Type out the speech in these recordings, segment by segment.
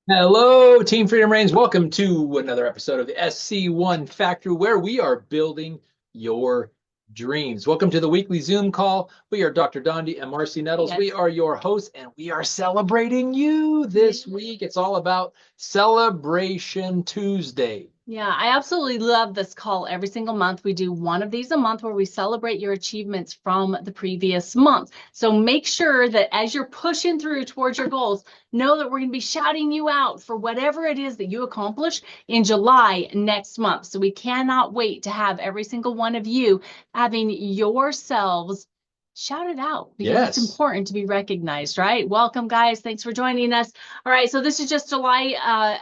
Hello, Team Freedom Reigns. Welcome to another episode of the SC1 Factory, where we are building your dreams. Welcome to the weekly Zoom call. We are Dr. Dondi and Marcy Hey Nettles. We guys. are your hosts, and we are celebrating you Yeah. this week. It's all about Celebration Tuesday. Yeah, I absolutely love this call every single month. We do one of these a month where we celebrate your achievements from the previous month. So make sure that as you're pushing through towards your goals, know that we're going to be shouting you out for whatever it is that you accomplish in July next month. So we cannot wait to have every single one of you having yourselves shout it out because it's Yes. important to be recognized, right? Welcome, guys. Thanks for joining us. All right, so this is just July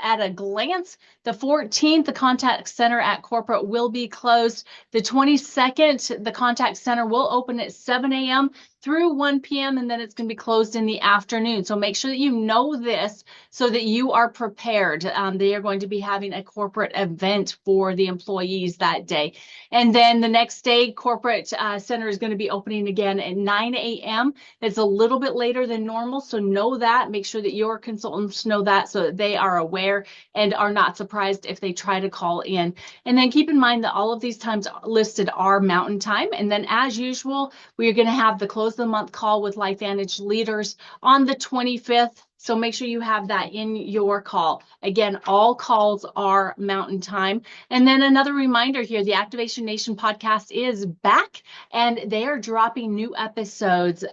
at a glance. The 14th, the contact center at corporate will be closed. The 22nd, the contact center will open at 7 a.m. through 1 p.m. and then it's going to be closed in the afternoon. So make sure that you know this so that you are prepared. They are going to be having a corporate event for the employees that day. And then the next day, corporate center is going to be opening again at 9 a.m. It's a little bit later than normal, so know that. Make sure that your consultants know that so that they are aware and are not surprised if they try to call in. And then keep in mind that all of these times listed are Mountain Time. And then, as usual, we are going to have the close of the month call with LifeVantage leaders on the 25th. So make sure you have that in your call. Again, all calls are Mountain Time. And then another reminder here, the Activation Nation podcast is back and they are dropping new episodes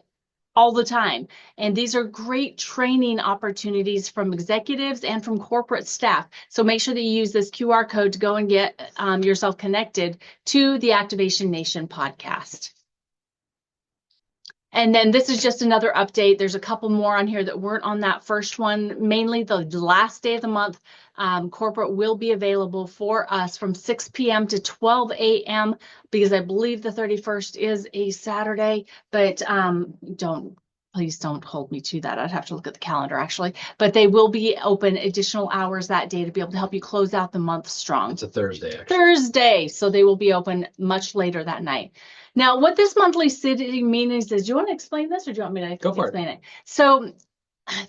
all the time. And these are great training opportunities from executives and from corporate staff. So make sure that you use this QR code to go and get yourself connected to the Activation Nation podcast. And then this is just another update. There's a couple more on here that weren't on that first one. Mainly the last day of the month, corporate will be available for us from 6 p.m. to 12 a.m. because I believe the 31st is a Saturday, but please don't hold me to that. I'd have to look at the calendar actually, but they will be open additional hours that day to be able to help you close out the month strong. It's a Thursday, actually. Thursday, so they will be open much later that night. Now, what this monthly city meetings is, do you want to explain this or do you want me to Go for it. explain it? So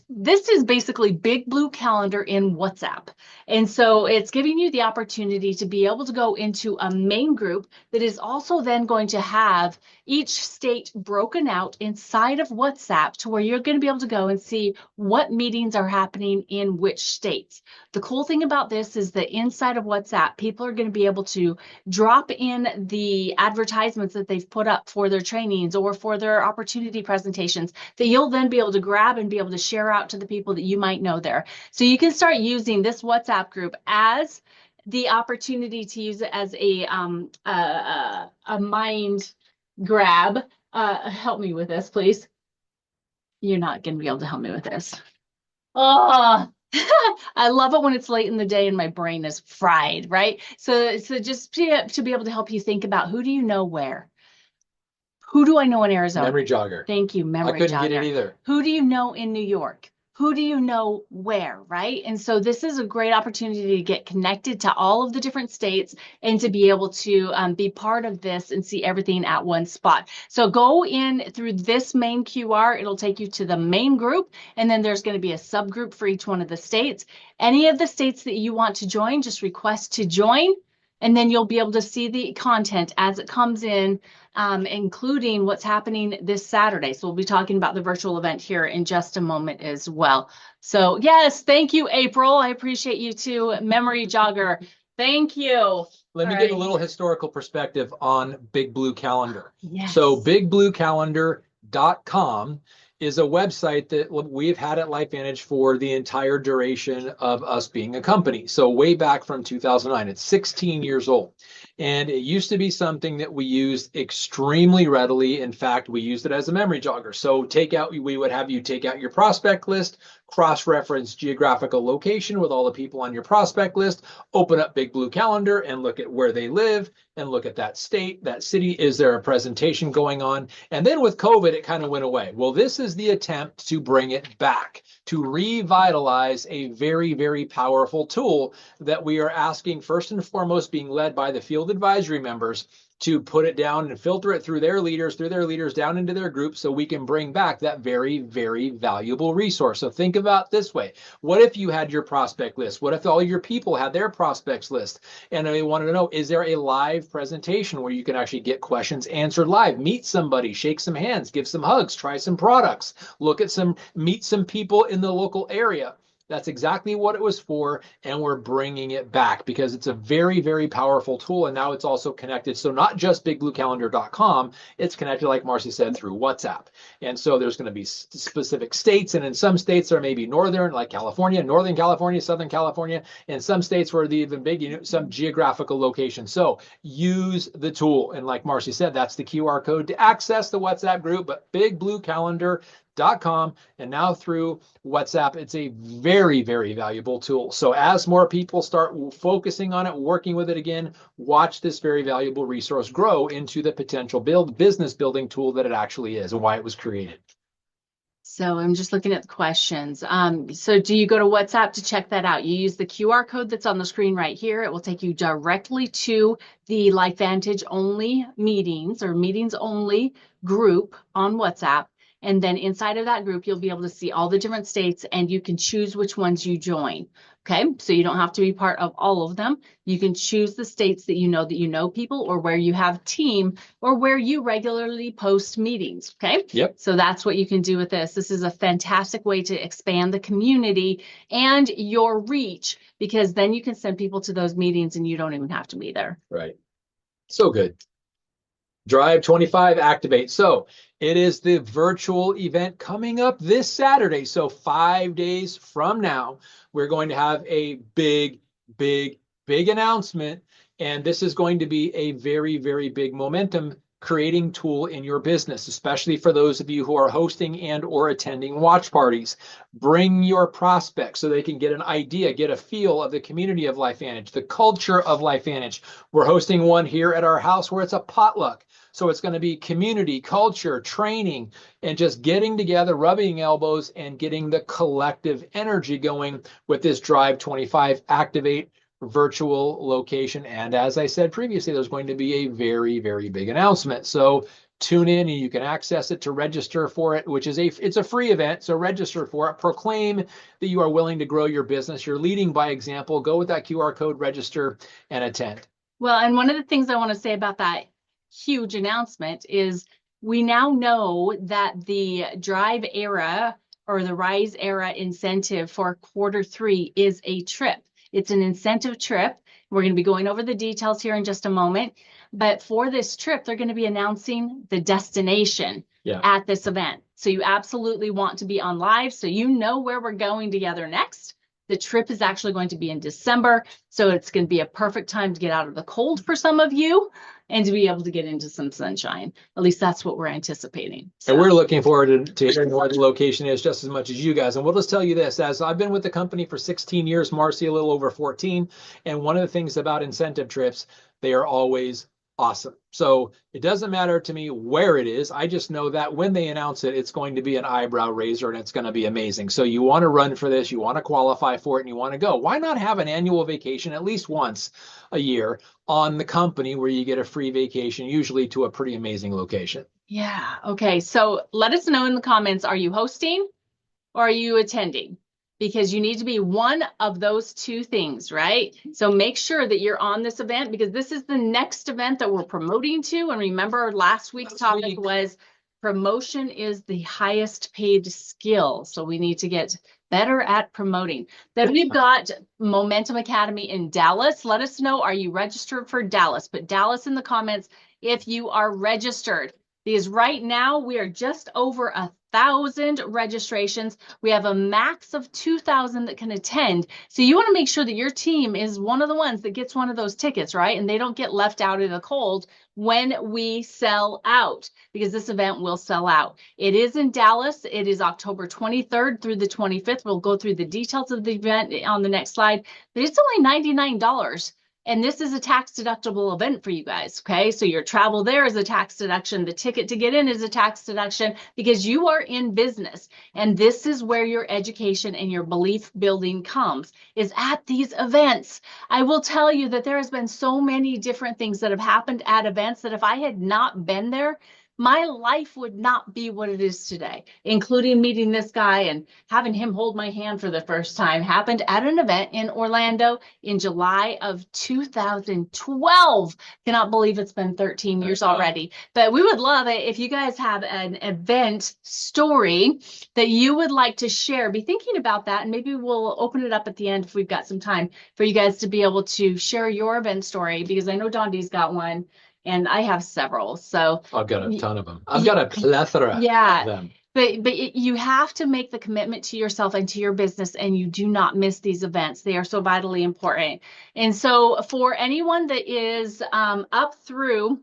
this is basically Big Blue Calendar in WhatsApp. And so it's giving you the opportunity to be able to go into a main group that is also then going to have each state broken out inside of WhatsApp to where you're going to be able to go and see what meetings are happening in which states. The cool thing about this is that inside of WhatsApp, people are going to be able to drop in the advertisements that they've put up for their trainings or for their opportunity presentations that you'll then be able to grab and be able to share out to the people that you might know there. So you can start using this WhatsApp group as the opportunity to use it as a mind grab. Help me with this, please. You're not going to be able to help me with this. Oh, I love it when it's late in the day and my brain is fried, right? So just to be able to help you think about who do you know where? Who do I know in Arizona? Memory jogger. Thank you, I memory couldn't get it jogger. either. Who do you know in New York? Who do you know where, right? And so this is a great opportunity to get connected to all of the different states and to be able to be part of this and see everything at one spot. So go in through this main QR. It'll take you to the main group, and then there's going to be a subgroup for each one of the states. Any of the states that you want to join, just request to join, and then you'll be able to see the content as it comes in, including what's happening this Saturday. So we'll be talking about the virtual event here in just a moment as well. So yes, thank you, April. I appreciate you too, memory jogger. Thank you. Let me get a little historical perspective on Big Blue Calendar. Yes. So bigbluecalendar.com is a website that we've had at LifeVantage for the entire duration of us being a company. So way back from 2009, it's 16 years old. And it used to be something that we used extremely readily. In fact, we used it as a memory jogger. So we would have you take out your prospect list, cross-reference geographical location with all the people on your prospect list, open up Big Blue Calendar and look at where they live and look at that state, that city. Is there a presentation going on? And then with COVID, it kind of went away. Well, this is the attempt to bring it back, to revitalize a very, very powerful tool that we are asking, first and foremost, being led by the field advisory members, to put it down and filter it through their leaders down into their group, so we can bring back that very, very valuable resource. So think about this way. What if you had your prospect list? What if all your people had their prospects list? And they wanted to know, is there a live presentation where you can actually get questions answered live, meet somebody, shake some hands, give some hugs, try some products, meet some people in the local area? That's exactly what it was for, and we're bringing it back because it's a very, very powerful tool, and now it's also connected. So not just bigbluecalendar.com, it's connected, like Marcy said, through WhatsApp. And so there's going to be specific states, and in some states there may be northern, like California, Northern California, Southern California, and some states where the even big, some geographical location. So use the tool, and like Marcy said, that's the QR code to access the WhatsApp group, but bigbluecalendar.com, and now through WhatsApp. It's a very, very valuable tool. So as more people start focusing on it, working with it again, watch this very valuable resource grow into the potential business building tool that it actually is, and why it was created. So I'm just looking at the questions. So do you go to WhatsApp to check that out? You use the QR code that's on the screen right here. It will take you directly to the LifeVantage only meetings or meetings only group on WhatsApp. And then inside of that group, you'll be able to see all the different states, and you can choose which ones you join. Okay, so you don't have to be part of all of them. You can choose the states that you know people, or where you have team, or where you regularly post meetings. Okay, yep. So that's what you can do with this. This is a fantastic way to expand the community and your reach, because then you can send people to those meetings and you don't even have to be there. Right. So good. Drive 25 Activate. So it is the virtual event coming up this Saturday. So 5 days from now, we're going to have a big, big, big announcement. And this is going to be a very, very big momentum creating tool in your business, especially for those of you who are hosting and or attending watch parties. Bring your prospects so they can get an idea, get a feel of the community of LifeVantage, the culture of LifeVantage. We're hosting one here at our house where it's a potluck. So it's going to be community, culture, training, and just getting together, rubbing elbows, and getting the collective energy going with this Drive 25 Activate virtual location. And as I said previously, there's going to be a very, very big announcement. So tune in, and you can access it to register for it, which is it's a free event. So register for it. Proclaim that you are willing to grow your business. You're leading by example. Go with that QR code, register, and attend. Well, and one of the things I want to say about that huge announcement is we now know that the Drive era or the Rise era incentive for Q3 is a trip. It's an incentive trip. We're going to be going over the details here in just a moment. But for this trip, they're going to be announcing the destination at this event. So you absolutely want to be on live so you know where we're going together next. The trip is actually going to be in December. So it's going to be a perfect time to get out of the cold for some of you and to be able to get into some sunshine. At least that's what we're anticipating. So. And we're looking forward to hearing where the location is just as much as you guys. And we'll just tell you this, as I've been with the company for 16 years, Marcy a little over 14. And one of the things about incentive trips, they are always awesome. So it doesn't matter to me where it is. I just know that when they announce it, it's going to be an eyebrow raiser and it's going to be amazing. So you want to run for this, you want to qualify for it, and you want to go. Why not have an annual vacation at least once a year on the company where you get a free vacation, usually to a pretty amazing location? Yeah. Okay. So let us know in the comments, are you hosting or are you attending? Because you need to be one of those two things, right? So make sure that you're on this event, because this is the next event that we're promoting to. And remember, last week's topic was promotion is the highest paid skill. So we need to get better at promoting. Then we've got Momentum Academy in Dallas. Let us know, are you registered for Dallas? Put Dallas in the comments if you are registered. Because right now we are just over 1,000 registrations. We have a max of 2,000 that can attend. So you want to make sure that your team is one of the ones that gets one of those tickets, right? And they don't get left out in the cold when we sell out, because this event will sell out. It is in Dallas. It is October 23rd through the 25th. We'll go through the details of the event on the next slide, but it's only $99. And this is a tax deductible event for you guys. Okay. So your travel there is a tax deduction. The ticket to get in is a tax deduction because you are in business. And this is where your education and your belief building comes, is at these events. I will tell you that there has been so many different things that have happened at events that if I had not been there, my life would not be what it is today, including meeting this guy and having him hold my hand for the first time. Happened at an event in Orlando in July of 2012. Cannot believe it's been 13 years already. But we would love it if you guys have an event story that you would like to share. Be thinking about that, and maybe we'll open it up at the end if we've got some time for you guys to be able to share your event story, because I know Dondi's got one. And I have several. So I've got a ton of them. I've got a plethora of them. But you have to make the commitment to yourself and to your business, and you do not miss these events. They are so vitally important. And so for anyone that is up through,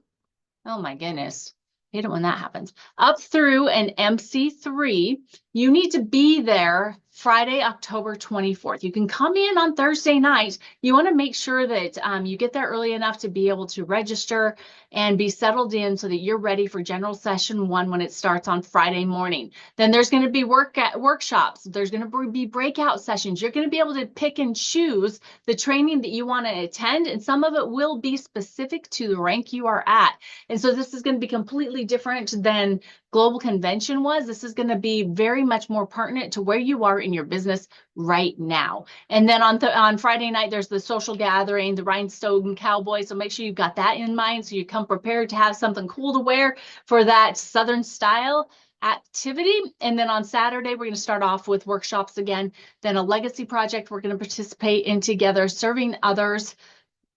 oh my goodness, I hate it when that happens, up through an MC3, you need to be there Friday, October 24th. You can come in on Thursday night. You want to make sure that you get there early enough to be able to register and be settled in so that you're ready for general session 1 when it starts on Friday morning. Then there's going to be workshops. There's going to be breakout sessions. You're going to be able to pick and choose the training that you want to attend, and some of it will be specific to the rank you are at. And so this is going to be completely different than Global Convention was. This is going to be very much more pertinent to where you are in your business right now. And then on Friday night, there's the social gathering, the Rhinestone Cowboy. So make sure you've got that in mind, so you come prepared to have something cool to wear for that Southern style activity. And then on Saturday, we're going to start off with workshops again. Then a legacy project we're going to participate in together. Serving others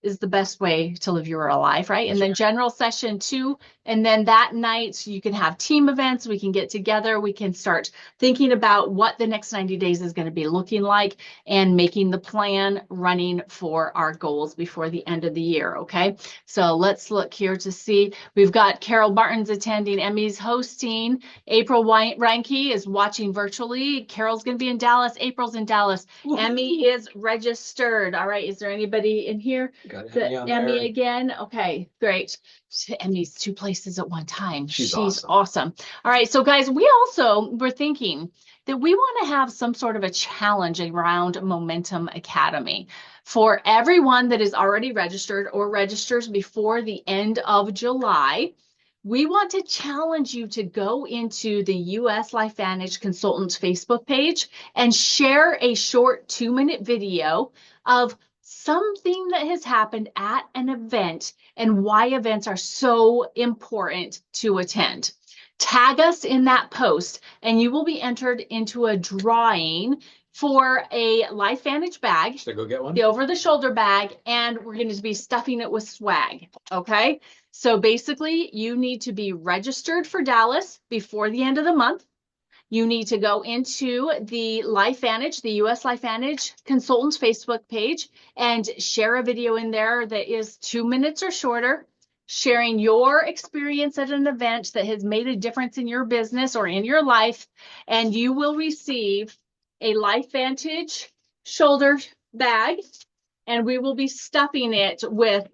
is the best way to live your life, right? And then general session 2, and then that night you can have team events. We can get together. We can start thinking about what the next 90 days is going to be looking like and making the plan running for our goals before the end of the year. Okay, so let's look here to see. We've got Carol Martin's attending, Emmy's hosting, April Reinke is watching virtually, Carol's going to be in Dallas, April's in Dallas, Emmy is registered. All right, is there anybody in here? Got Emmy again. Okay, great. Emmy's 2 places at one time. She's awesome. All right, so guys, we also were thinking that we want to have some sort of a challenge around Momentum Academy for everyone that is already registered or registers before the end of July. We want to challenge you to go into the US LifeVantage Consultants Facebook page and share a short 2-minute video of something that has happened at an event and why events are so important to attend. Tag us in that post and you will be entered into a drawing for a LifeVantage bag. So go get one. The over-the-shoulder bag, and we're going to be stuffing it with swag. Okay, so basically you need to be registered for Dallas before the end of the month. You need to go into the LifeVantage, the US LifeVantage Consultants Facebook page, and share a video in there that is 2 minutes or shorter, sharing your experience at an event that has made a difference in your business or in your life, and you will receive a LifeVantage shoulder bag, and we will be stuffing it with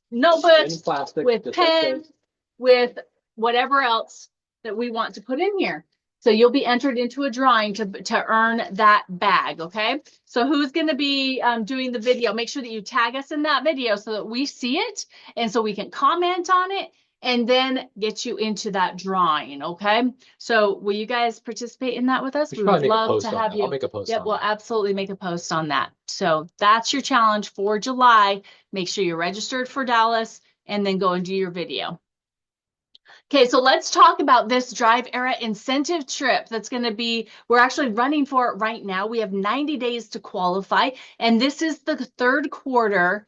notebooks, with pens, with whatever else that we want to put in here. So you'll be entered into a drawing to earn that bag, okay? So who's going to be doing the video? Make sure that you tag us in that video so that we see it and so we can comment on it and then get you into that drawing, okay? So will you guys participate in that with us? We would love to have you. I'll make a post. Yep, we'll absolutely make a post on that. So that's your challenge for July. Make sure you're registered for Dallas and then go and do your video. Okay, so let's talk about this Drive Era incentive trip that's going to be, we're actually running for it right now. We have 90 days to qualify, and this is the 3rd quarter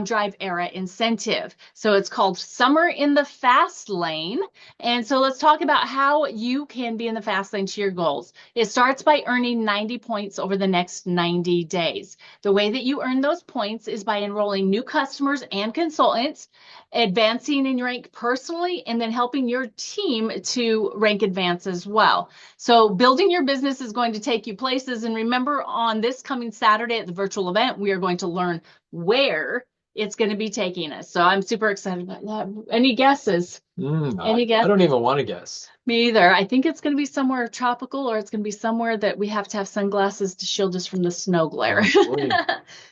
Drive Era incentive. So it's called Summer in the Fast Lane. And so let's talk about how you can be in the fast lane to your goals. It starts by earning 90 points over the next 90 days. The way that you earn those points is by enrolling new customers and consultants, advancing in rank personally, and then helping your team to rank advance as well. So building your business is going to take you places. And remember, on this coming Saturday at the virtual event, we are going to learn where it's going to be taking us. So I'm super excited about that. Any guesses? Any guesses? I don't even want to guess. Me either. I think it's going to be somewhere tropical, or it's going to be somewhere that we have to have sunglasses to shield us from the snow glare.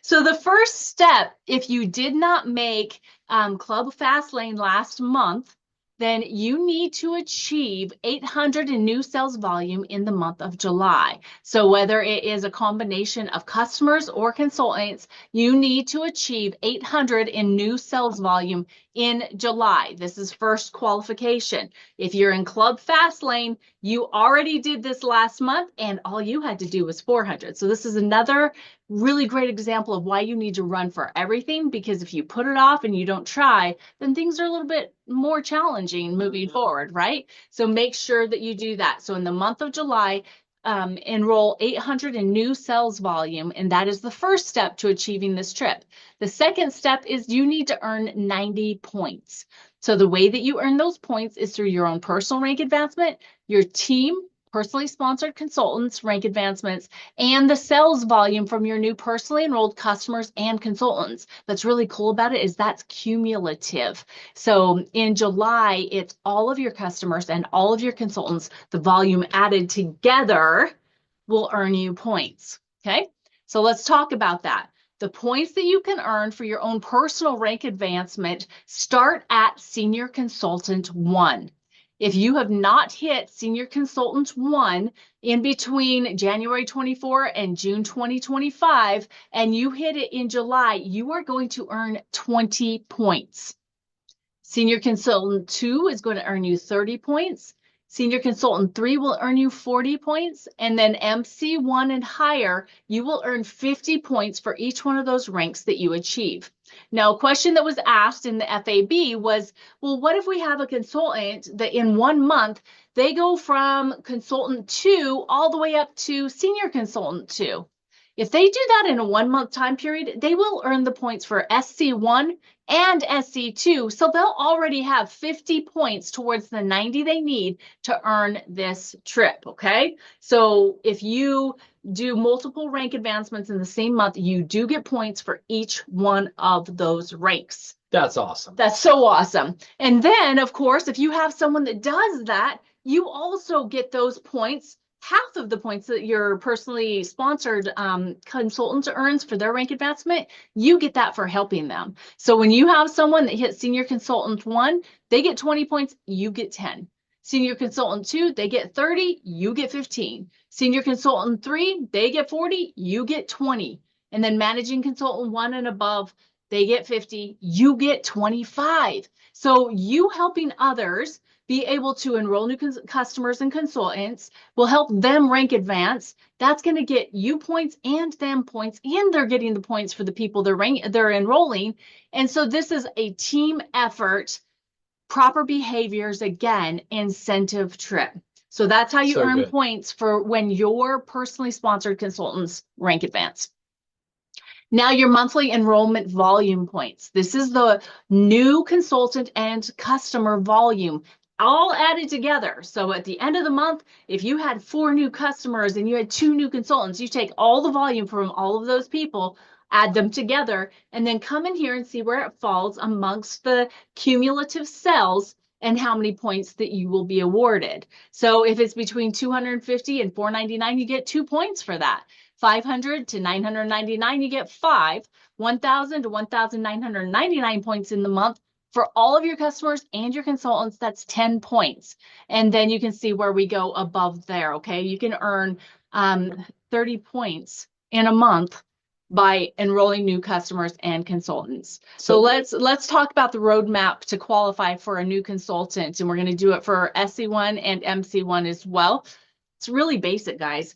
So the first step, if you did not make Club Fastlane last month, then you need to achieve 800 in new sales volume in the month of July. So whether it is a combination of customers or consultants, you need to achieve 800 in new sales volume in July. This is first qualification. If you're in Club Fastlane, you already did this last month and all you had to do was 400. So this is another really great example of why you need to run for everything, because if you put it off and you don't try, then things are a little bit more challenging moving forward, right? So make sure that you do that. So in the month of July, enroll 800 in new sales volume, and that is the first step to achieving this trip. The second step is you need to earn 90 points. So the way that you earn those points is through your own personal rank advancement, your team, personally sponsored consultants, rank advancements, and the sales volume from your new personally enrolled customers and consultants. That's really cool about it is that's cumulative. So in July, it's all of your customers and all of your consultants, the volume added together will earn you points. Okay, so let's talk about that. The points that you can earn for your own personal rank advancement start at Senior Consultant 1. If you have not hit Senior Consultant 1 in between January 24 and June 2025, and you hit it in July, you are going to earn 20 points. Senior Consultant 2 is going to earn you 30 points. Senior Consultant 3 will earn you 40 points, and then MC1 and higher, you will earn 50 points for each one of those ranks that you achieve. Now, a question that was asked in the FAB was, well, what if we have a consultant that in 1 month, they go from Consultant 2 all the way up to Senior Consultant 2? If they do that in a 1 month time period, they will earn the points for SC1 and SC2. So they'll already have 50 points towards the 90 they need to earn this trip, okay? So if you do multiple rank advancements in the same month, you do get points for each one of those ranks. That's awesome. That's so awesome. And then, of course, if you have someone that does that, you also get those points, half of the points that your personally sponsored consultant earns for their rank advancement, you get that for helping them. So when you have someone that hits Senior Consultant 1, they get 20 points, you get 10. Senior Consultant 2, they get 30, you get 15. Senior Consultant 3, they get 40, you get 20. And then Managing Consultant 1 and above, they get 50, you get 25. So you helping others be able to enroll new customers and consultants will help them rank advance. That's going to get you points and them points, and they're getting the points for the people they're enrolling. And so this is a team effort, proper behaviors, again, incentive trip. So that's how you earn points for when your personally sponsored consultants rank advance. Now your monthly enrollment volume points. This is the new consultant and customer volume all added together. So at the end of the month, if you had 4 new customers and you had 2 new consultants, you take all the volume from all of those people, add them together, and then come in here and see where it falls amongst the cumulative cells and how many points that you will be awarded. So if it's between 250 and 499, you get 2 points for that. 500 to 999, you get 5. 1,000 to 1,999 points in the month. For all of your customers and your consultants, that's 10 points. And then you can see where we go above there, okay? You can earn 30 points in a month by enrolling new customers and consultants. So let's talk about the roadmap to qualify for a new consultant. And we're going to do it for SC1 and MC1 as well. It's really basic, guys.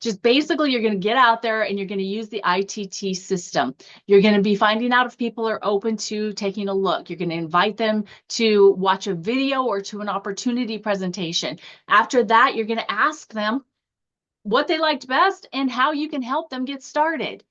Just basically, you're going to get out there and you're going to use the ITT system. You're going to be finding out if people are open to taking a look. You're going to invite them to watch a video or to an opportunity presentation. After that, you're going to ask them what they liked best and how you can help them get started.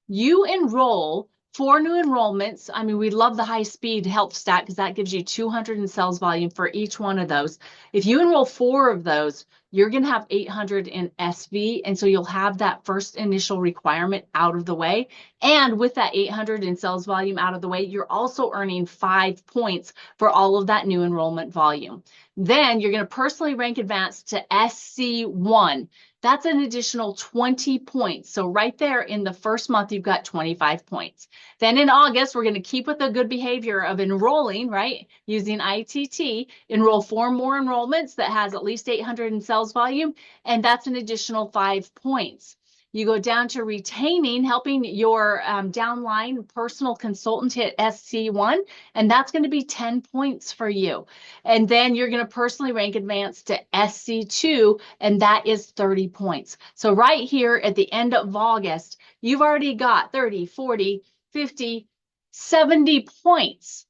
You enroll 4 new enrollments. I mean, we love the high speed health stat because that gives you 200 in sales volume for each one of those. If you enroll 4 of those, you're going to have 800 in SV. And so you'll have that first initial requirement out of the way. And with that 800 in sales volume out of the way, you're also earning 5 points for all of that new enrollment volume. Then you're going to personally rank advance to SC1. That's an additional 20 points. So right there in the first month, you've got 25 points. Then in August, we're going to keep with the good behavior of enrolling, right? Using ITT, enroll 4 more enrollments that has at least 800 in sales volume, and that's an additional 5 points. You go down to retaining, helping your downline personal consultant hit SC1, and that's going to be 10 points for you. And then you're going to personally rank advance to SC2, and that is 30 points. So right here at the end of August, you've already got 30, 40, 50, 70 points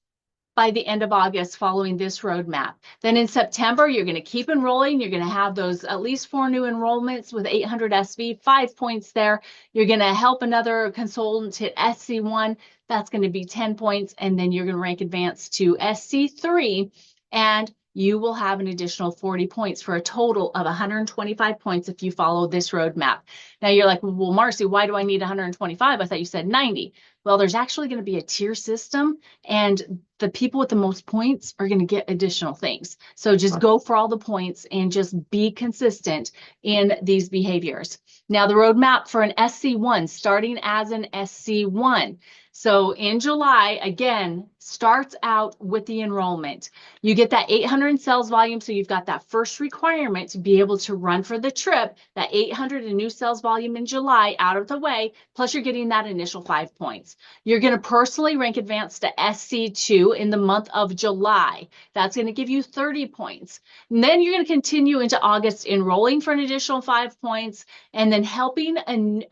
by the end of August following this roadmap. Then in September, you're going to keep enrolling. You're going to have those at least 4 new enrollments with 800 SV, 5 points there. You're going to help another consultant hit SC1. That's going to be 10 points. And then you're going to rank advance to SC3, and you will have an additional 40 points for a total of 125 points if you follow this roadmap. Now you're like, well, Marcy, why do I need 125? I thought you said 90. Well, there's actually going to be a tier system, and the people with the most points are going to get additional things. So just go for all the points and just be consistent in these behaviors. Now, the roadmap for an SC1, starting as an SC1. So in July, again, starts out with the enrollment. You get that 800 in sales volume, so you've got that first requirement to be able to run for the trip, that 800 in new sales volume in July out of the way, plus you're getting that initial 5 points. You're going to personally rank advance to SC2 in the month of July. That's going to give you 30 points. And then you're going to continue into August enrolling for an additional 5 points, and then helping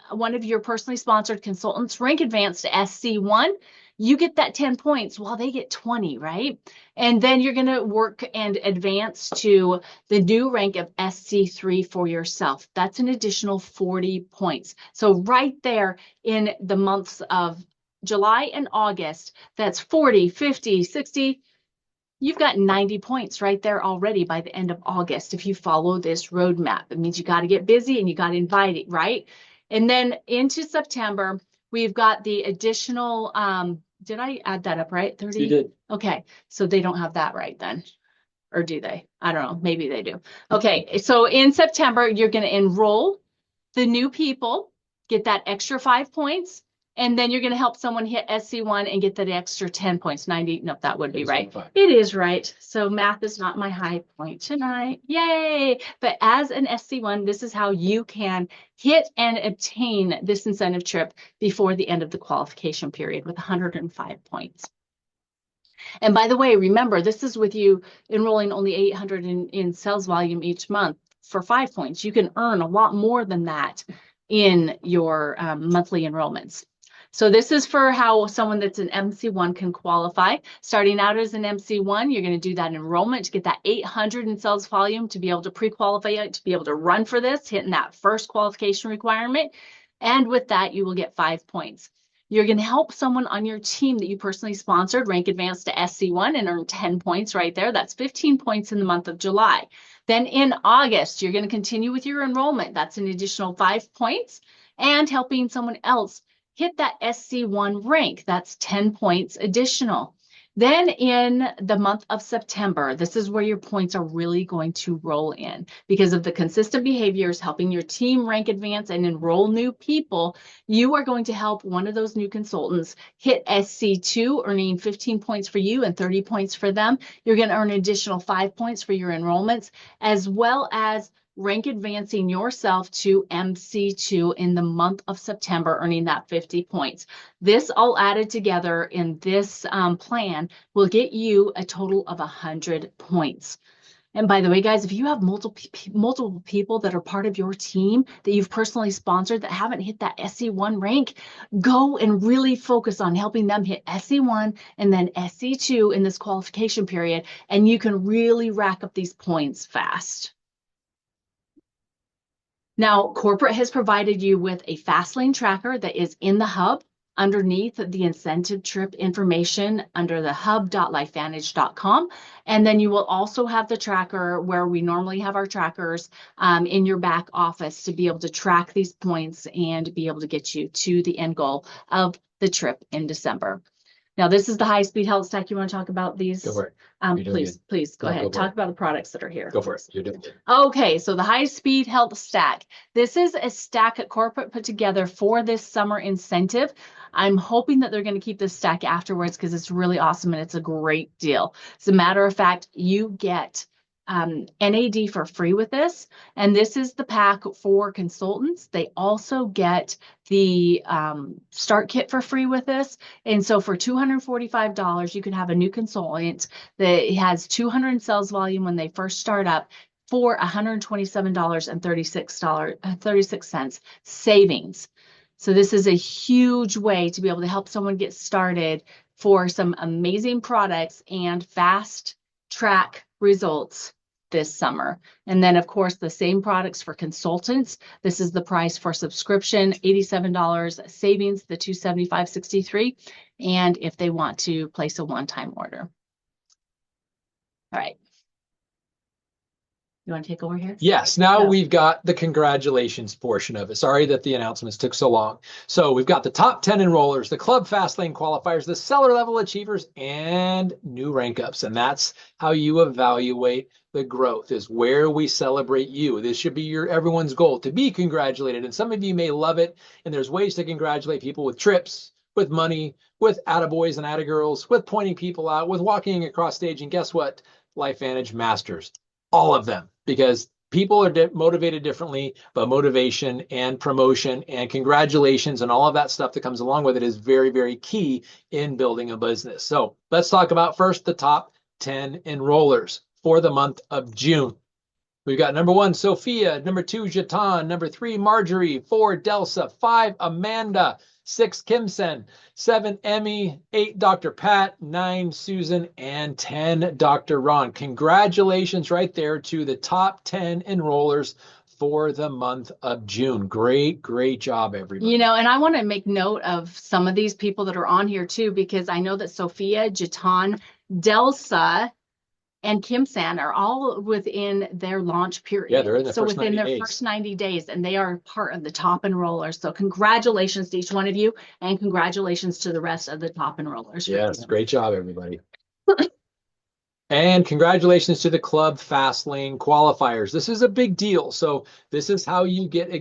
one of your personally sponsored consultants rank advance to SC1. You get that 10 points while they get 20, right? And then you're going to work and advance to the new rank of SC3 for yourself. That's an additional 40 points. So right there in the months of July and August, that's 40, 50, 60. You've got 90 points right there already by the end of August if you follow this roadmap. It means you got to get busy and you got to invite it, right? And then into September, we've got the additional, did I add that up right? 30? You did. Okay, so they don't have that right then. Or do they? I don't know. Maybe they do. Okay, so in September, you're going to enroll the new people, get that extra 5 points, and then you're going to help someone hit SC1 and get that extra 10 points. 90, no, that would be right. It is right. So math is not my high point tonight. Yay! But as an SC1, this is how you can hit and obtain this incentive trip before the end of the qualification period with 105 points. And by the way, remember, this is with you enrolling only 800 in sales volume each month for 5 points. You can earn a lot more than that in your monthly enrollments. So this is for how someone that's an MC1 can qualify. Starting out as an MC1, you're going to do that enrollment to get that 800 in sales volume to be able to pre-qualify it, to be able to run for this, hitting that first qualification requirement. And with that, you will get 5 points. You're going to help someone on your team that you personally sponsored rank advance to SC1 and earn 10 points right there. That's 15 points in the month of July. Then in August, you're going to continue with your enrollment. That's an additional 5 points, and helping someone else hit that SC1 rank. That's 10 points additional. Then in the month of September, this is where your points are really going to roll in because of the consistent behaviors, helping your team rank advance and enroll new people. You are going to help one of those new consultants hit SC2, earning 15 points for you and 30 points for them. You're going to earn an additional 5 points for your enrollments, as well as rank advancing yourself to MC2 in the month of September, earning that 50 points. This all added together in this plan will get you a total of 100 points. And by the way, guys, if you have multiple people that are part of your team that you've personally sponsored that haven't hit that SC1 rank, go and really focus on helping them hit SC1 and then SC2 in this qualification period, and you can really rack up these points fast. Now, corporate has provided you with a fast lane tracker that is in the hub underneath the incentive trip information under the hub.lifevantage.com. And then you will also have the tracker where we normally have our trackers in your back office to be able to track these points and be able to get you to the end goal of the trip in December. Now, this is the high-speed health stack. You want to talk about these? Go for it. Please go ahead. Talk about the products that are here. Go for it. You're doing good. Okay, so the high-speed health stack. This is a stack that corporate put together for this summer incentive. I'm hoping that they're going to keep this stack afterwards because it's really awesome and it's a great deal. As a matter of fact, you get NAD for free with this, and this is the pack for consultants. They also get the start kit for free with this, and so for $245 you can have a new consultant that has 200 sales volume when they first start up for $127.36 savings. So this is a huge way to be able to help someone get started for some amazing products and fast track results this summer. And then of course the same products for consultants. This is the price for subscription, $87 savings, the $275.63, and if they want to place a one-time order. All right. You want to take over here? Yes. Now we've got the congratulations portion of it. Sorry that the announcements took so long. So we've got the top 10 enrollers, the club Fastlane qualifiers, the seller level achievers, and new rank ups. And that's how you evaluate the growth, is where we celebrate you. This should be everyone's goal, to be congratulated. And some of you may love it. And there's ways to congratulate people with trips, with money, with attaboys and attagirls, with pointing people out, with walking across stage. And guess what? LifeVantage masters all of them, because people are motivated differently, but motivation and promotion and congratulations and all of that stuff that comes along with it is very, very key in building a business. So let's talk about first the top 10 enrollers for the month of June. We've got number 1, Sophia, number 2, Jatan, number 3, Marjorie, 4, Delsa, 5, Amanda, 6, Kimsen, 7, Emmy, 8, Dr. Pat, 9, Susan, and 10, Dr. Ron. Congratulations right there to the top 10 enrollers for the month of June. Great, great job, everybody. You know, and I want to make note of some of these people that are on here too, because I know that Sophia, Jatan, Delsa, and Kim San are all within their launch period. Yeah, they're in the so first within 90 their days. first 90 days, and they are part of the top enrollers. So congratulations to each one of you, and congratulations to the rest of the top enrollers. Yes, great job, everybody. And congratulations to the Club Fastlane qualifiers. This is a big deal. So this is how you get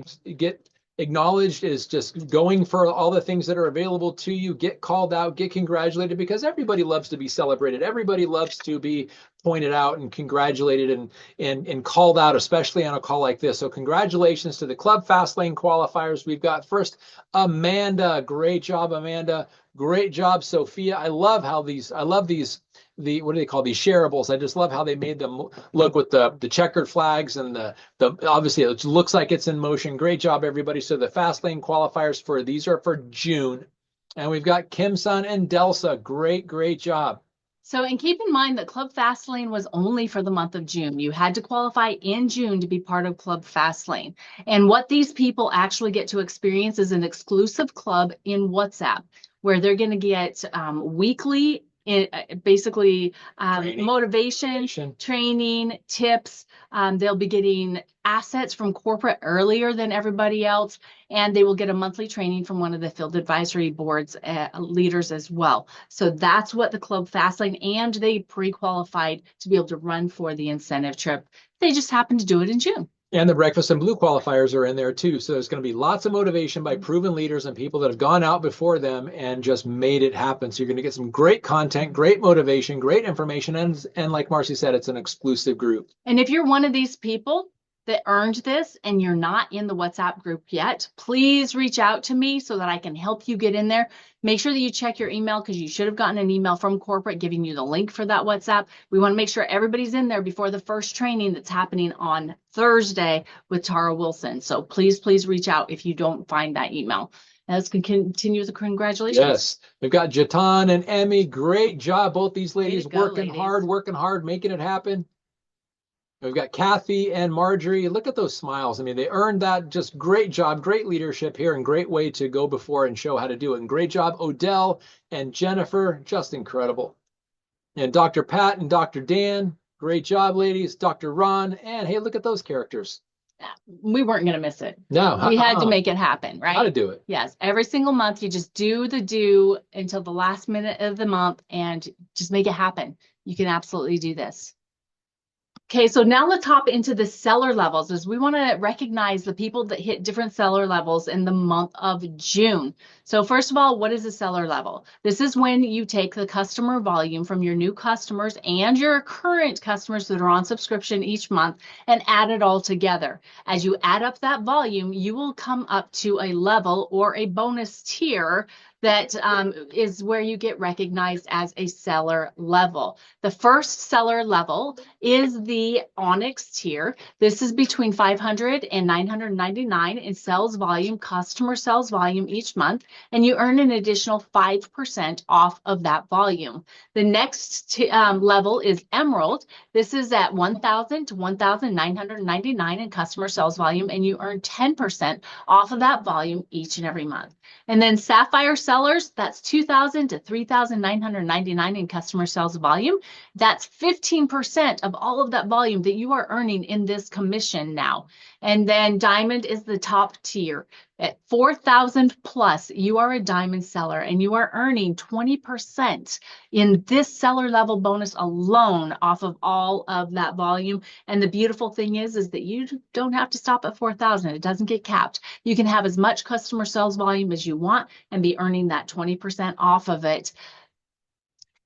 acknowledged, is just going for all the things that are available to you, get called out, get congratulated, because everybody loves to be celebrated. Everybody loves to be pointed out and congratulated and called out, especially on a call like this. So congratulations to the Club Fastlane qualifiers. We've got first Amanda. Great job, Amanda. Great job, Sophia. I love these, what do they call these, shareables? I just love how they made them look with the checkered flags and the obviously it looks like it's in motion. Great job, everybody. So the Fastlane qualifiers these are for June. And we've got Kim Sun and Delsa. Great, great job. So, and keep in mind that Club Fastlane was only for the month of June. You had to qualify in June to be part of Club Fastlane. And what these people actually get to experience is an exclusive club in WhatsApp, where they're going to get weekly, basically motivation, training, tips. They'll be getting assets from corporate earlier than everybody else, and they will get a monthly training from one of the field advisory boards leaders as well. So that's what the Club Fastlane, and they pre-qualified to be able to run for the incentive trip. They just happened to do it in June. And the Breakfast and Blue qualifiers are in there too. So there's going to be lots of motivation by proven leaders and people that have gone out before them and just made it happen. So you're going to get some great content, great motivation, great information. And like Marcy said, it's an exclusive group. And if you're one of these people that earned this and you're not in the WhatsApp group yet, please reach out to me so that I can help you get in there. Make sure that you check your email, because you should have gotten an email from corporate giving you the link for that WhatsApp. We want to make sure everybody's in there before the first training that's happening on Thursday with Tara Wilson. So please, please reach out if you don't find that email. And let's continue the congratulations. Yes, we've got Jatan and Emmy. Great job, both these ladies, working hard, making it happen. We've got Kathy and Marjorie. Look at those smiles. I mean, they earned that. Just great job, great leadership here, and great way to go before and show how to do it. And great job, Odell and Jennifer. Just incredible. And Dr. Pat and Dr. Dan. Great job, ladies. Dr. Ron. And hey, look at those characters. We weren't going to miss it. No, we had to make it happen, right? How to do it. Yes. Every single month, you just do the do until the last minute of the month and just make it happen. You can absolutely do this. Okay, so now let's hop into the seller levels, as we want to recognize the people that hit different seller levels in the month of June. So first of all, what is a seller level? This is when you take the customer volume from your new customers and your current customers that are on subscription each month and add it all together. As you add up that volume, you will come up to a level or a bonus tier that is where you get recognized as a seller level. The first seller level is the Onyx tier. This is between 500 and 999 in sales volume, customer sales volume each month, and you earn an additional 5% off of that volume. The next level is Emerald. This is at 1,000 to 1,999 in customer sales volume, and you earn 10% off of that volume each and every month. And then Sapphire sellers, that's 2,000 to 3,999 in customer sales volume. That's 15% of all of that volume that you are earning in this commission now. And then Diamond is the top tier. At 4,000 plus, you are a Diamond seller and you are earning 20% in this seller level bonus alone off of all of that volume. And the beautiful thing is that you don't have to stop at 4,000. It doesn't get capped. You can have as much customer sales volume as you want and be earning that 20% off of it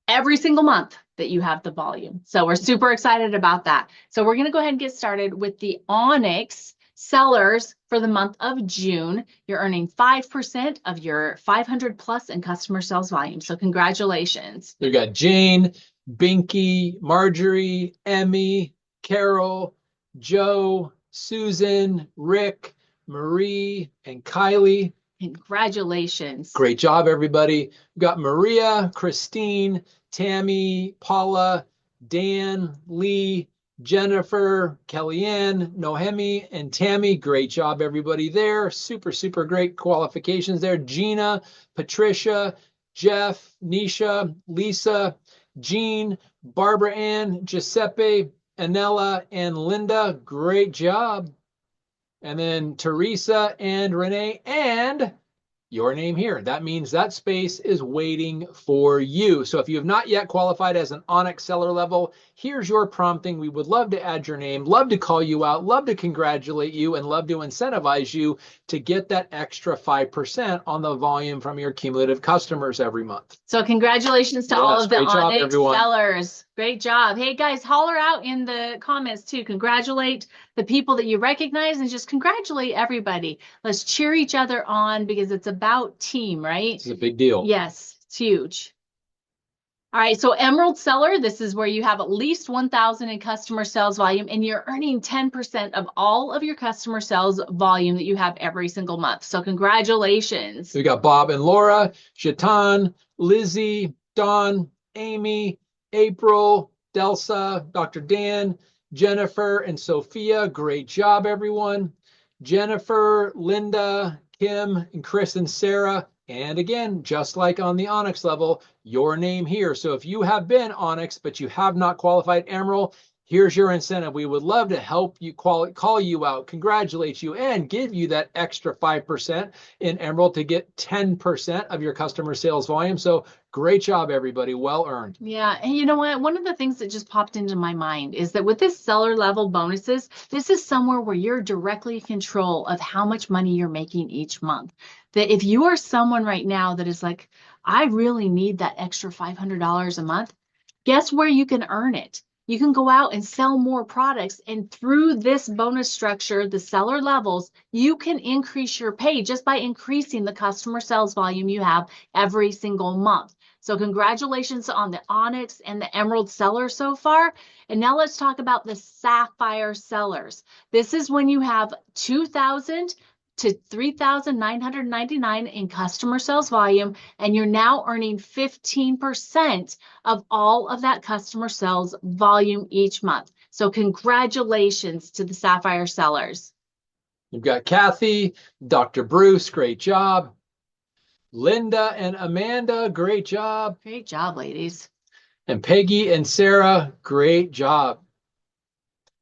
every single month that you have the volume. So we're super excited about that. So we're going to go ahead and get started with the Onyx sellers for the month of June. You're earning 5% of your 500 plus in customer sales volume. So congratulations. We've got Jane, Binky, Marjorie, Emmy, Carol, Joe, Susan, Rick, Marie, and Kylie. Congratulations. Great job, everybody. We've got Maria, Christine, Tammy, Paula, Dan, Lee, Jennifer, Kellyanne, Nohemi, and Tammy. Great job, everybody there. Super, super great qualifications there. Gina, Patricia, Jeff, Nisha, Lisa, Jean, Barbara Ann, Giuseppe, Anella, and Linda. Great job. And then Teresa and Renee and your name here. That means that space is waiting for you. So if you have not yet qualified as an Onyx seller level, here's your prompting. We would love to add your name, love to call you out, love to congratulate you, and love to incentivize you to get that extra 5% on the volume from your cumulative customers every month. So congratulations to all of the Onyx job, sellers. Great job. Hey guys, holler out in the comments too. Congratulate the people that you recognize and just congratulate everybody. Let's cheer each other on because it's about team, right? It's a big deal. Yes, it's huge. All right, so Emerald seller, this is where you have at least 1,000 in customer sales volume and you're earning 10% of all of your customer sales volume that you have every single month. So congratulations. We got Bob and Laura, Shaitan, Lizzie, Dawn, Amy, April, Delsa, Dr. Dan, Jennifer, and Sophia. Great job, everyone. Jennifer, Linda, Kim, and Chris and Sarah. And again, just like on the Onyx level, your name here. So if you have been Onyx, but you have not qualified Emerald, here's your incentive. We would love to help you call you out, congratulate you, and give you that extra 5% in Emerald to get 10% of your customer sales volume. So great job, everybody. Well earned. Yeah. And you know what? One of the things that just popped into my mind is that with this seller level bonuses, this is somewhere where you're directly in control of how much money you're making each month. That if you are someone right now that is like, I really need that extra $500 a month, guess where you can earn it? You can go out and sell more products. And through this bonus structure, the seller levels, you can increase your pay just by increasing the customer sales volume you have every single month. So congratulations on the Onyx and the Emerald sellers so far. And now let's talk about the Sapphire sellers. This is when you have 2,000 to 3,999 in customer sales volume, and you're now earning 15% of all of that customer sales volume each month. So congratulations to the Sapphire sellers. You've got Kathy, Dr. Bruce, great job. Linda and Amanda, great job. Great job, ladies. And Peggy and Sarah, great job.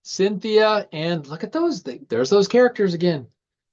Cynthia, and look at those. There's those characters again.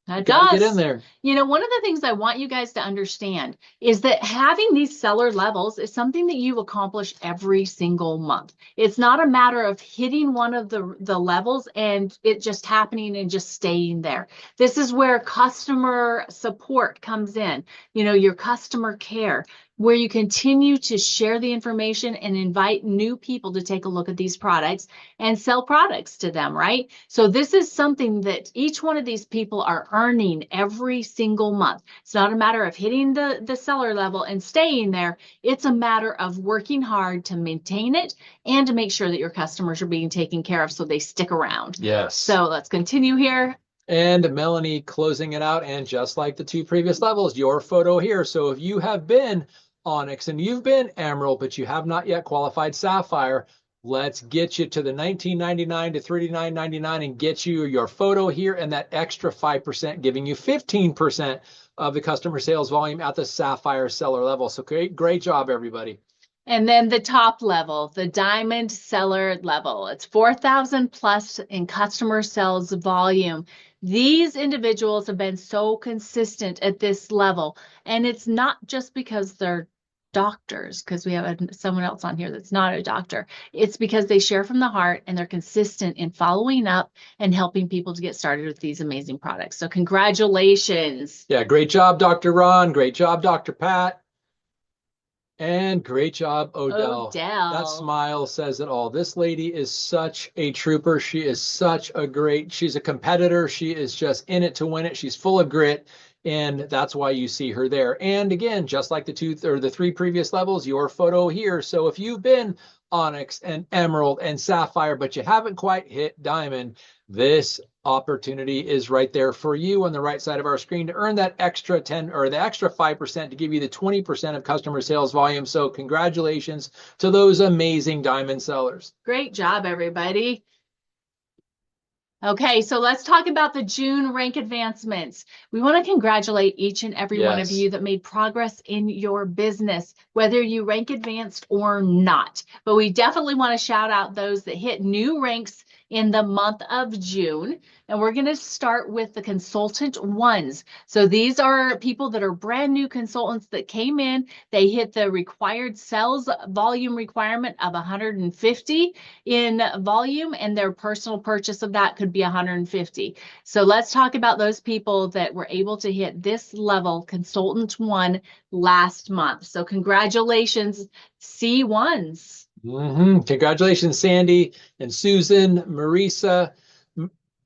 That Gotta does. get in there. You know, one of the things I want you guys to understand is that having these seller levels is something that you accomplish every single month. It's not a matter of hitting one of the levels and it just happening and just staying there. This is where customer support comes in, you know, your customer care, where you continue to share the information and invite new people to take a look at these products and sell products to them, right? So this is something that each one of these people are earning every single month. It's not a matter of hitting the seller level and staying there. It's a matter of working hard to maintain it and to make sure that your customers are being taken care of so they stick around. Yes. So let's continue here. And Melanie closing it out. And just like the two previous levels, your photo here. So if you have been Onyx and you've been Emerald, but you have not yet qualified Sapphire, let's get you to the $19.99 to $39.99 and get you your photo here and that extra 5%, giving you 15% of the customer sales volume at the Sapphire seller level. So great job, everybody. And then the top level, the Diamond seller level, it's 4,000 plus in customer sales volume. These individuals have been so consistent at this level, and it's not just because they're doctors, because we have someone else on here that's not a doctor. It's because they share from the heart and they're consistent in following up and helping people to get started with these amazing products. So congratulations. Yeah, great job, Dr. Ron. Great job, Dr. Pat. And great job, Odell. That smile says it all. This lady is such a trooper. She is she's a competitor. She is just in it to win it. She's full of grit. And that's why you see her there. And again, just like the three previous levels, your photo here. So if you've been Onyx and Emerald and Sapphire, but you haven't quite hit Diamond, this opportunity is right there for you on the right side of our screen to earn that extra 10 or the extra 5% to give you the 20% of customer sales volume. So congratulations to those amazing Diamond sellers. Great job, everybody. Okay, so let's talk about the June rank advancements. We want to congratulate each and every one of you that made progress in your business, whether you rank advanced or not. But we definitely want to shout out those that hit new ranks in the month of June. And we're going to start with the consultant ones. So these are people that are brand new consultants that came in. They hit the required sales volume requirement of 150 in volume, and their personal purchase of that could be 150. So let's talk about those people that were able to hit this level, consultant one, last month. So congratulations, C1s. Congratulations, Sandy and Susan, Marisa,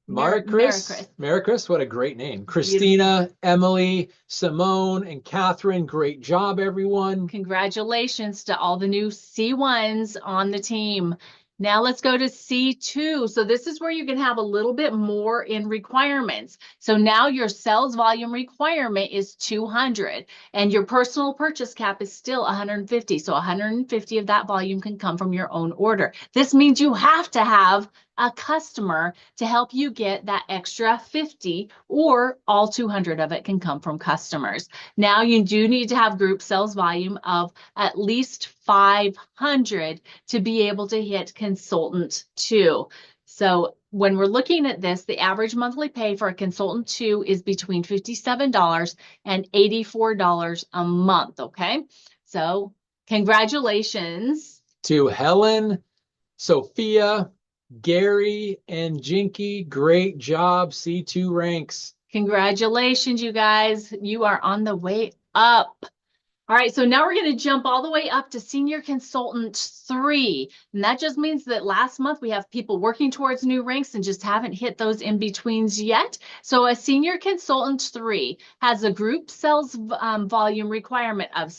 Maricris, what a great name. Christina, Emily, Simone, and Catherine, great job, everyone. Congratulations to all the new C1s on the team. Now let's go to C2. So this is where you can have a little bit more in requirements. So now your sales volume requirement is 200 and your personal purchase cap is still 150. So 150 of that volume can come from your own order. This means you have to have a customer to help you get that extra 50, or all 200 of it can come from customers. Now you do need to have group sales volume of at least 500 to be able to hit consultant 2. So when we're looking at this, the average monthly pay for a consultant 2 is between $57 and $84 a month. Okay, so congratulations to Helen, Sophia, Gary, and Jinky. Great job, C2 ranks. Congratulations, you guys. You are on the way up. All right, so now we're going to jump all the way up to senior consultant 3. And that just means that last month we have people working towards new ranks and just haven't hit those in-betweens yet. So a senior consultant 3 has a group sales volume requirement of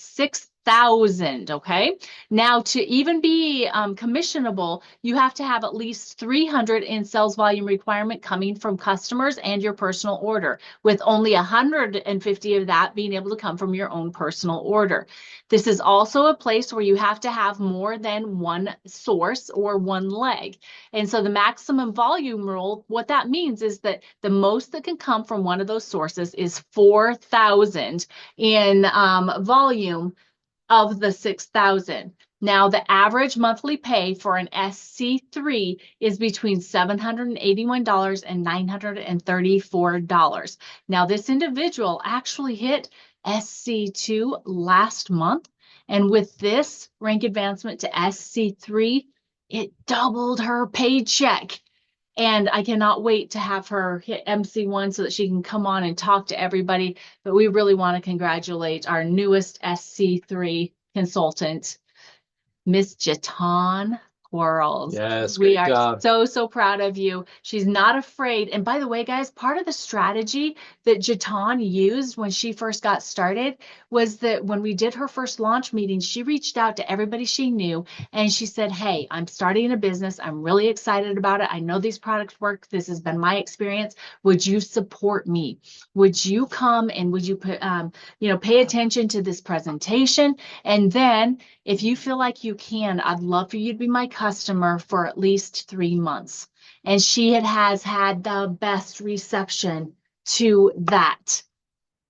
6,000. Okay. Now, to even be commissionable, you have to have at least 300 in sales volume requirement coming from customers and your personal order, with only 150 of that being able to come from your own personal order. This is also a place where you have to have more than one source or one leg. And so the maximum volume rule, what that means is that the most that can come from one of those sources is 4,000 in volume of the 6,000. Now, the average monthly pay for an SC3 is between $781 and $934. Now, this individual actually hit SC2 last month, and with this rank advancement to SC3, it doubled her paycheck. And I cannot wait to have her hit MC1 so that she can come on and talk to everybody. But we really want to congratulate our newest SC3 consultant, Miss Jatan Quarles. Yes, we great are job. so proud of you. She's not afraid. And by the way, guys, part of the strategy that Jatan used when she first got started was that when we did her first launch meeting, she reached out to everybody she knew and she said, hey, I'm starting a business. I'm really excited about it. I know these products work. This has been my experience. Would you support me? Would you come and would you put, pay attention to this presentation? And then if you feel like you can, I'd love for you to be my customer for at least 3 months. And she has had the best reception to that.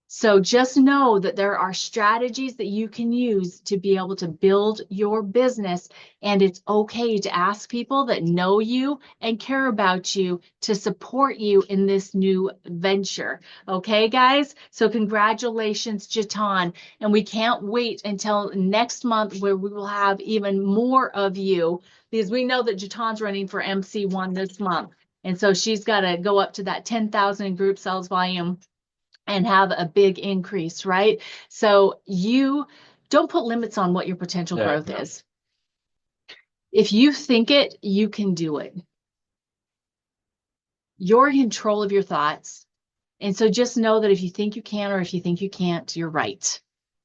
So just know that there are strategies that you can use to be able to build your business. And it's okay to ask people that know you and care about you to support you in this new venture. Okay, guys? So congratulations, Jatan. And we can't wait until next month where we will have even more of you, because we know that Jatan's running for MC1 this month. And so she's got to go up to that 10,000 group sales volume and have a big increase, right? So you don't put limits on what your potential growth is. If you think it, you can do it. You're in control of your thoughts. And so just know that if you think you can or if you think you can't, you're right.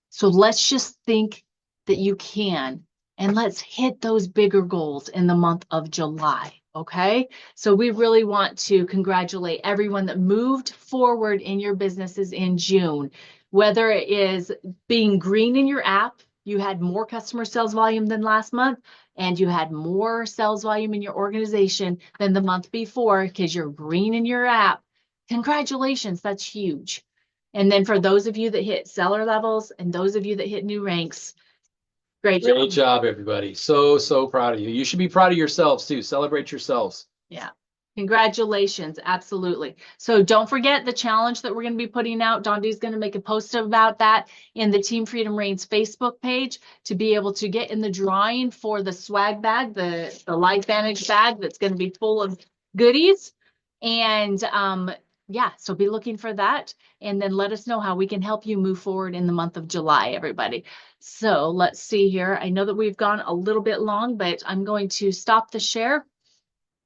So let's just think that you can, and let's hit those bigger goals in the month of July. Okay, so we really want to congratulate everyone that moved forward in your businesses in June, whether it is being green in your app, you had more customer sales volume than last month, and you had more sales volume in your organization than the month before because you're green in your app. Congratulations, that's huge. And then for those of you that hit seller levels and those of you that hit new ranks, great job. Great job, everybody. So proud of you. You should be proud of yourselves too. Celebrate yourselves. Yeah. Congratulations. Absolutely. So don't forget the challenge that we're going to be putting out. Dondi's going to make a post about that in the Team Freedom Reigns Facebook page to be able to get in the drawing for the swag bag, the LifeVantage bag that's going to be full of goodies. And yeah, so be looking for that. And then let us know how we can help you move forward in the month of July, everybody. So let's see here. I know that we've gone a little bit long, but I'm going to stop the share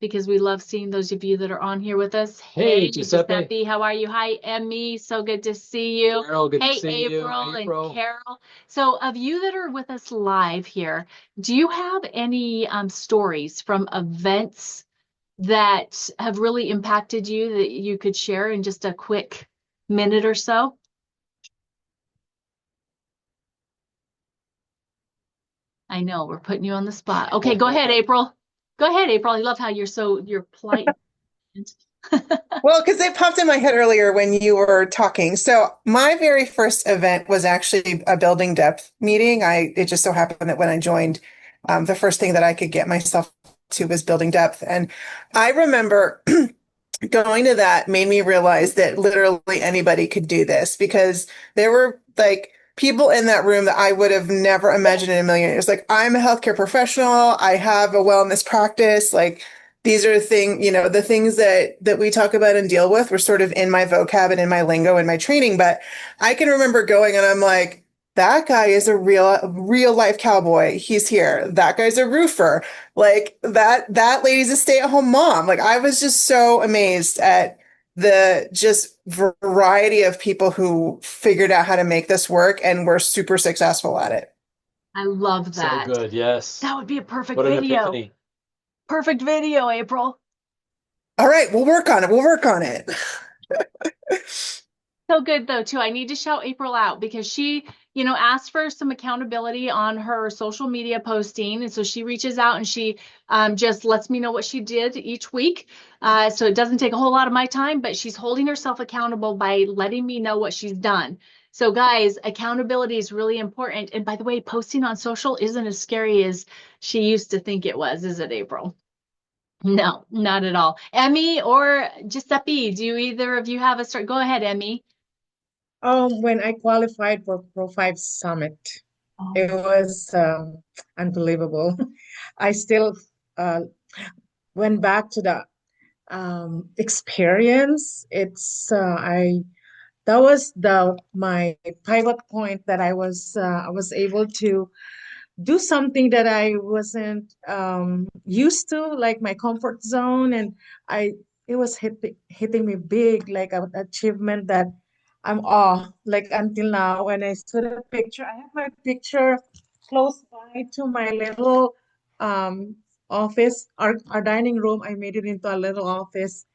because we love seeing those of you that are on here with us. Hey, Giuseppe. How are you? Hi, Emmy. So good to see you. Carol, good to see April you. April and Carol. So of you that are with us live here, do you have any stories from events that have really impacted you that you could share in just a quick minute or so? I know we're putting you on the spot. Okay, go ahead, April. Go ahead, April. I love how you're polite. Well, because it popped in my head earlier when you were talking. So my very first event was actually a building depth meeting. It just so happened that when I joined, the first thing that I could get myself to was building depth. And I remember going to that made me realize that literally anybody could do this, because there were like people in that room that I would have never imagined in a million years. Like, I'm a healthcare professional. I have a wellness practice. Like, these are the things that we talk about and deal with were sort of in my vocab and in my lingo and my training. But I can remember going and I'm like, that guy is a real life cowboy. He's here. That guy's a roofer. Like that lady's a stay-at-home mom. Like, I was just so amazed at the just variety of people who figured out how to make this work and were super successful at it. I love So that. good. Yes. That would be a perfect What an video. epiphany. Perfect video, April. All right, we'll work on it. We'll work on it. So good though, too. I need to shout April out because she, asked for some accountability on her social media posting. And so she reaches out and she just lets me know what she did each week. So it doesn't take a whole lot of my time, but she's holding herself accountable by letting me know what she's done. So guys, accountability is really important. And by the way, posting on social isn't as scary as she used to think it was, is it, April? No, not at all. Emmy or Giuseppe, do either of you have a start? Go ahead, Emmy. When I qualified for Pro 5 Summit, Oh, it was unbelievable. I still uh, went back to the experience. I that was the my pivot point that I was able to do something that I wasn't used to, like my comfort zone, and I it was hitting me big, like an achievement that I'm awe. Like until now, when I saw the picture, I have my picture close by to my little um, office, our dining room. I made it into a little office,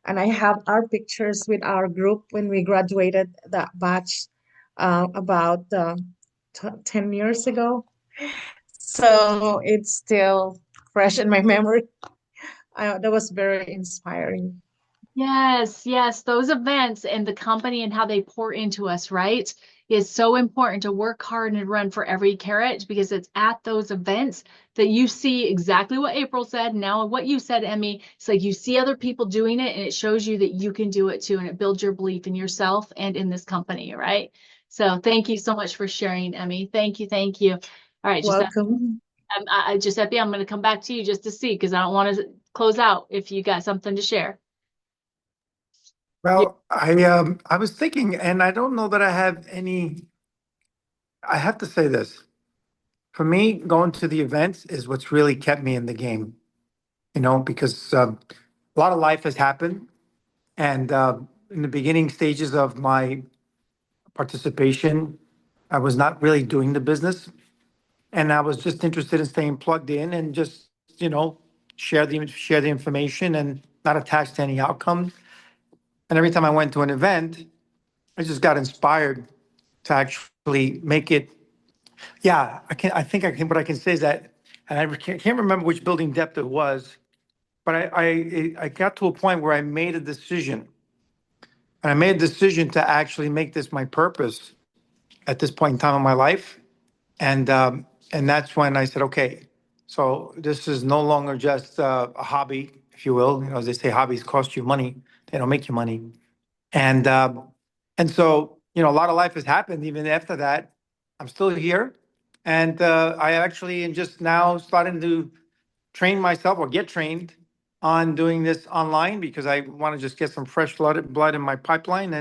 and I have our pictures with our group when we graduated that batch about 10 years ago. So it's still fresh in my memory. That was very inspiring. yes, yes. Those events and the company and how they pour into us, right? Is so important to work hard and run for every carrot because it's at those events that you see exactly what April said. Now, what you said, Emmy, it's like you see other people doing it and it shows you that you can do it too. And it builds your belief in yourself and in this company, right? So thank you so much for sharing, Emmy. Thank you. Thank you. All right, Giuseppe, Welcome. Giuseppe, I'm going to come back to you just to see because I don't want to close out if you got something to share. Yeah. Well, I was thinking, and I don't know that I have any. I have to say this. For me, going to the events is what's really kept me in the game, because a lot of life has happened. And in the beginning stages of my participation, I was not really doing the business. And I was just interested in staying plugged in and just, share the information and not attached to any outcome. And every time I went to an event, I just got inspired to actually make it. Yeah, I think I can. What I can say is that, and I can't remember which building depth it was, but I got to a point where I made a decision, and I made a decision to actually make this my purpose at this point in time in my life, and that's when I said, okay, so this is no longer just a hobby, if you will. As they say, hobbies cost you money; they don't make you money. And so a lot of life has happened. Even after that, I'm still here, and I actually am just now starting to train myself or get trained on doing this online because I want to just get some fresh blood in my pipeline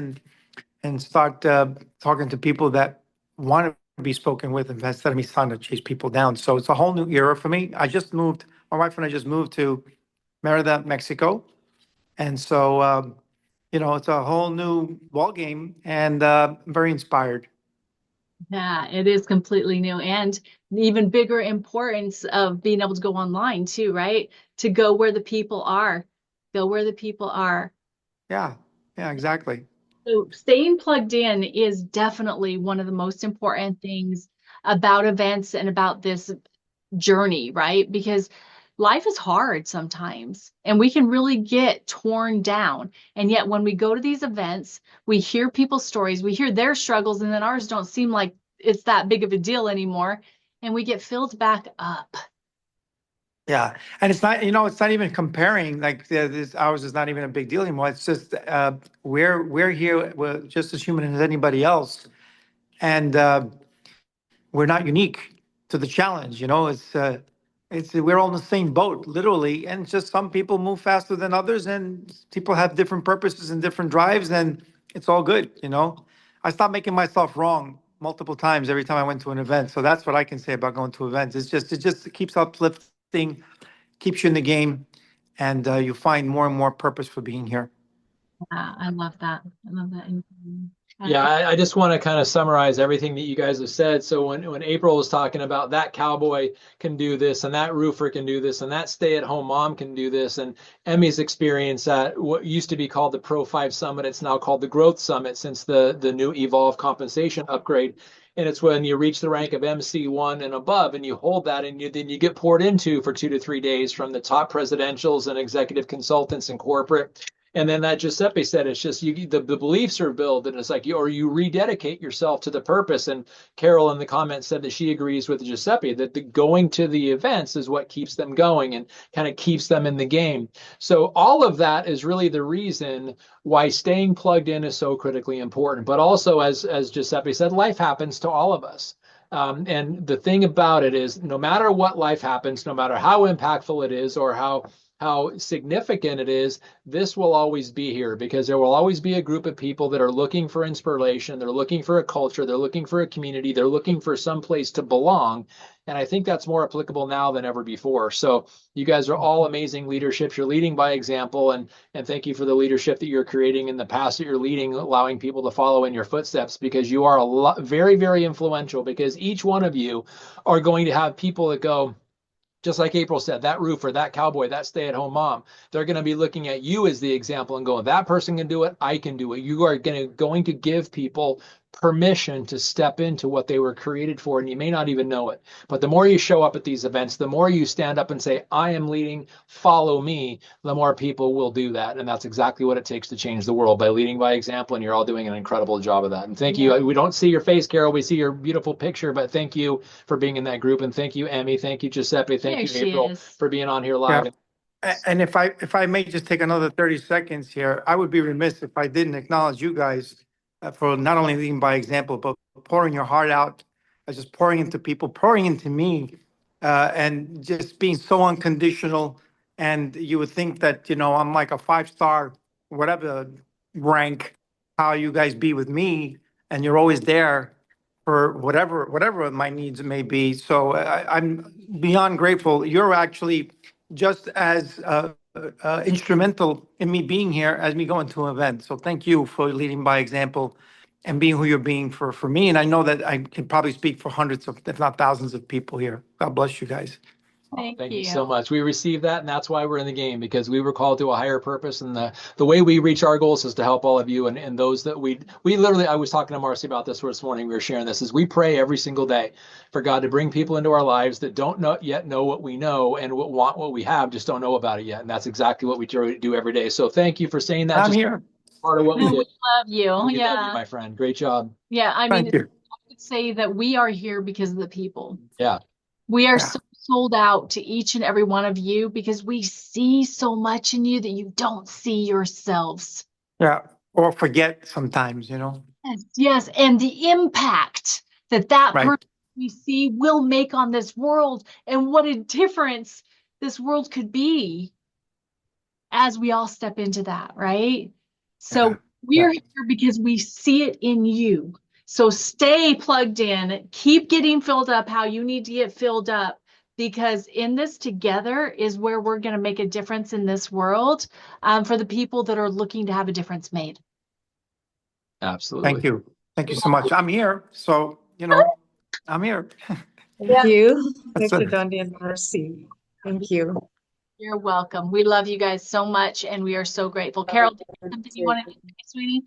and start talking to people that want to be spoken with instead of me trying to chase people down. So it's a whole new era for me. I just moved. My wife and I just moved to Merida, Mexico, and so. It's a whole new ball game, and I'm very inspired. Yeah, it is completely new and even bigger importance of being able to go online too, right? To go where the people are, go where the people are. Yeah, yeah, exactly. So staying plugged in is definitely one of the most important things about events and about this journey, right? Because life is hard sometimes and we can really get torn down. And yet when we go to these events, we hear people's stories, we hear their struggles, and then ours don't seem like it's that big of a deal anymore. And we get filled back up. Yeah, and it's not even comparing. Like this, ours is not even a big deal anymore. It's just we're here, we're just as human as anybody else, and we're not unique to the challenge. It's we're all in the same boat, literally, and it's just some people move faster than others, and people have different purposes and different drives, and it's all good. I stopped making myself wrong multiple times every time I went to an event, so that's what I can say about going to events. It keeps uplifting, keeps you in the game, and you find more and more purpose for being here. I love that. I love that. Yeah, I just want to kind of summarize everything that you guys have said. So when April was talking about that cowboy can do this and that roofer can do this and that stay-at-home mom can do this, and Emmy's experience at what used to be called the Pro 5 Summit, it's now called the Growth Summit since the new Evolve compensation upgrade. And it's when you reach the rank of MC1 and above, and you hold that, and then you get poured into for 2 to 3 days from the top presidentials and executive consultants and corporate. And then that Giuseppe said, it's just the beliefs are built, and it's like you rededicate yourself to the purpose. And Carol in the comments said that she agrees with Giuseppe that the going to the events is what keeps them going and kind of keeps them in the game. So all of that is really the reason why staying plugged in is so critically important. But also, as Giuseppe said, life happens to all of us. And the thing about it is, no matter what life happens, no matter how impactful it is or how significant it is, this will always be here because there will always be a group of people that are looking for inspiration. They're looking for a culture. They're looking for a community. They're looking for some place to belong. And I think that's more applicable now than ever before. So you guys are all amazing leadership. You're leading by example. And thank you for the leadership that you're creating in the past that you're leading, allowing people to follow in your footsteps, because you are very, very influential, because each one of you are going to have people that go, just like April said, that roofer, that cowboy, that stay-at-home mom, they're going to be looking at you as the example and going, that person can do it, I can do it. You are going to give people permission to step into what they were created for, and you may not even know it. But the more you show up at these events, the more you stand up and say, I am leading, follow me, the more people will do that. And that's exactly what it takes to change the world, by leading by example, and you're all doing an incredible job of that. And thank you. We don't see your face, Carol, we see your beautiful picture, but thank you for being in that group. And thank you, Emmy. Thank you, Giuseppe. Thank you, April, for being on here live. And if I may just take another 30 seconds here, I would be remiss if I didn't acknowledge you guys for not only leading by example, but pouring your heart out, just pouring into people, pouring into me, and just being so unconditional. And you would think that, I'm like a 5-star, whatever rank, how you guys be with me, and you're always there for whatever my needs may be. So I'm beyond grateful. You're actually just as instrumental in me being here as me going to an event. So thank you for leading by example and being who you're being for me. And I know that I can probably speak for hundreds of, if not thousands of people here. God bless you guys. Thank you so much. We received that, and that's why we're in the game, because we were called to a higher purpose. And the way we reach our goals is to help all of you and those that we literally, I was talking to Marcy about this morning, we were sharing this, is we pray every single day for God to bring people into our lives that don't yet know what we know and want what we have, just don't know about it yet. And that's exactly what we do every day. So thank you for saying that. I'm here. Part of what we did. We love you. We love you, my friend. Great job. Yeah, I mean, Thank you. I would say that we are here because of the people. Yeah. We are so sold out to each and every one of you because we see so much in you that you don't see yourselves. Yeah, or forget sometimes, Yes, and the impact that person we see will make on this world, and what a difference this world could be as we all step into that, right? So we're here because we see it in you. So stay plugged in, keep getting filled up how you need to get filled up, because in this together is where we're going to make a difference in this world for the people that are looking to have a difference made. Absolutely. Thank you. Thank you so much. I'm here. So, I'm here. Thank you, Dr. Dondi and Marcy. Thank you. You're welcome. We love you guys so much, and we are so grateful. Carol, something you want to say, sweetie?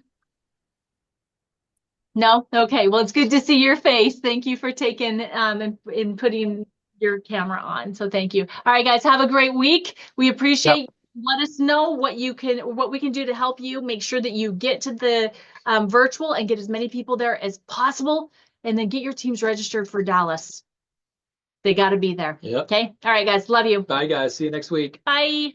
No? Okay. Well, it's good to see your face. Thank you for taking and putting your camera on. So thank you. All right, guys, have a great week. We appreciate Let us know what we can do to help you. Make sure that you get to the virtual and get as many people there as possible, and then get your teams registered for Dallas. They got to be there. Yep. Okay. All right, guys. Love you. Bye, guys. See you next week. Bye.